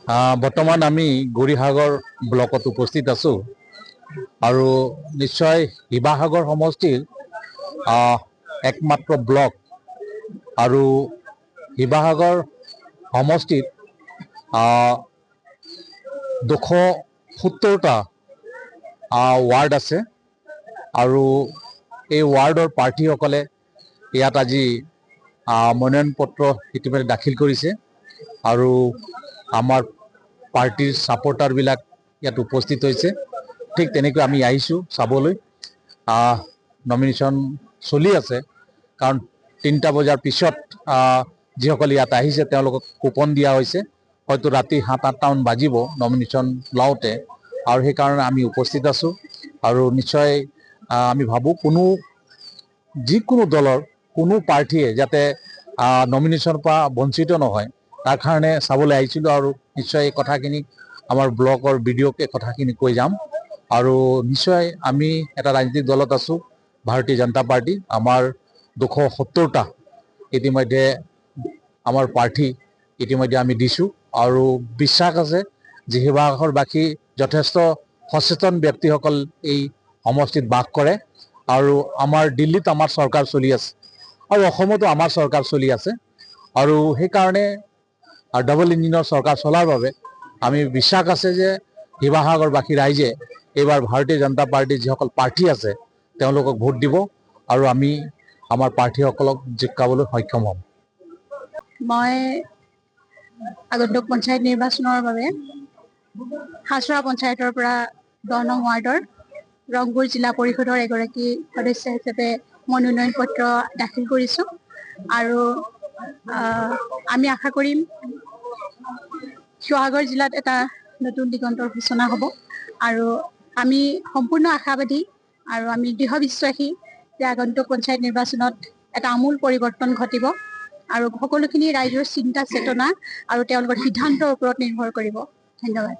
বৰ্তমান আমি গৌৰীসাগৰ ব্লকত উপস্থিত আছোঁ আৰু নিশ্চয় শিৱাসাগৰ সমষ্টিৰ একমাত্ৰ ব্লক আৰু শিৱাসাগৰ সমষ্টিত 270টা ৱাৰ্ড আছে আৰু এই ৱাৰ্ডৰ প্ৰাৰ্থীসকলে ইয়াত আজি মনোনয়ন পত্ৰ ইতিমধ্যে দাখিল কৰিছে আৰু আমাৰ পাৰ্টিৰ ছাপোৰ্টাৰবিলাক ইয়াত উপস্থিত হৈছে। ঠিক তেনেকৈ আমি আহিছোঁ চাবলৈ। নমিনেশ্যন চলি আছে কাৰণ 3টা বজাৰ পিছত যিসকল ইয়াত আহিছে তেওঁলোকক কুপন দিয়া হৈছে। হয়তো ৰাতি 7-8টামান বাজিব নমিনেশ্যন লওঁতে আৰু সেইকাৰণে আমি উপস্থিত আছোঁ আৰু নিশ্চয় আমি ভাবোঁ যিকোনো দলৰ কোনো প্ৰাৰ্থীয়ে যাতে নমিনেশ্যনৰ পৰা বঞ্চিত নহয় তাৰ কাৰণে চাবলৈ আহিছিলোঁ আৰু নিশ্চয় এই কথাখিনি আমাৰ ব্লকৰ BDOক এই কথাখিনি কৈ যাম আৰু নিশ্চয় আমি এটা ৰাজনৈতিক দলত আছোঁ ভাৰতীয় জনতা পাৰ্টি। আমাৰ 270টা ইতিমধ্যে আমাৰ প্ৰাৰ্থী ইতিমধ্যে আমি দিছোঁ আৰু বিশ্বাস আছে যে শিৱাসাগৰবাসী যথেষ্ট সচেতন ব্যক্তিসকল এই সমষ্টিত বাস কৰে আৰু আমাৰ দিল্লীত আমাৰ চৰকাৰ চলি আছে আৰু অসমতো আমাৰ চৰকাৰ চলি আছে আৰু সেইকাৰণে ডাবল ইঞ্জিনৰ চৰকাৰ চলাৰ বাবে আমি বিশ্বাস আছে যে শিৱাসাগৰবাসী ৰাইজে এইবাৰ ভাৰতীয় জনতা পাৰ্টিৰ যিসকল প্ৰাৰ্থী আছে তেওঁলোকক ভোট দিব আৰু আমি আমাৰ প্ৰাৰ্থীসকলক জিকাবলৈ সক্ষম হ'ম। মই আগন্তুক পঞ্চায়ত নিৰ্বাচনৰ বাবে হাজৰা পঞ্চায়তৰ পৰা 10 নং ৱাৰ্ডৰ ৰংপুৰ জিলা পৰিষদৰ এগৰাকী সদস্য হিচাপে মনোনয়ন পত্ৰ দাখিল কৰিছোঁ আৰু আমি আশা কৰিম শিৱসাগৰ জিলাত এটা নতুন দিগন্তৰ সূচনা হ'ব আৰু আমি সম্পূৰ্ণ আশাবাদী আৰু আমি দৃঢ় বিশ্বাসী যে আগন্তুক পঞ্চায়ত নিৰ্বাচনত এটা আমূল পৰিৱৰ্তন ঘটিব আৰু সকলোখিনি ৰাইজৰ চিন্তা চেতনা আৰু তেওঁলোকৰ সিদ্ধান্তৰ ওপৰত নিৰ্ভৰ কৰিব। ধন্যবাদ।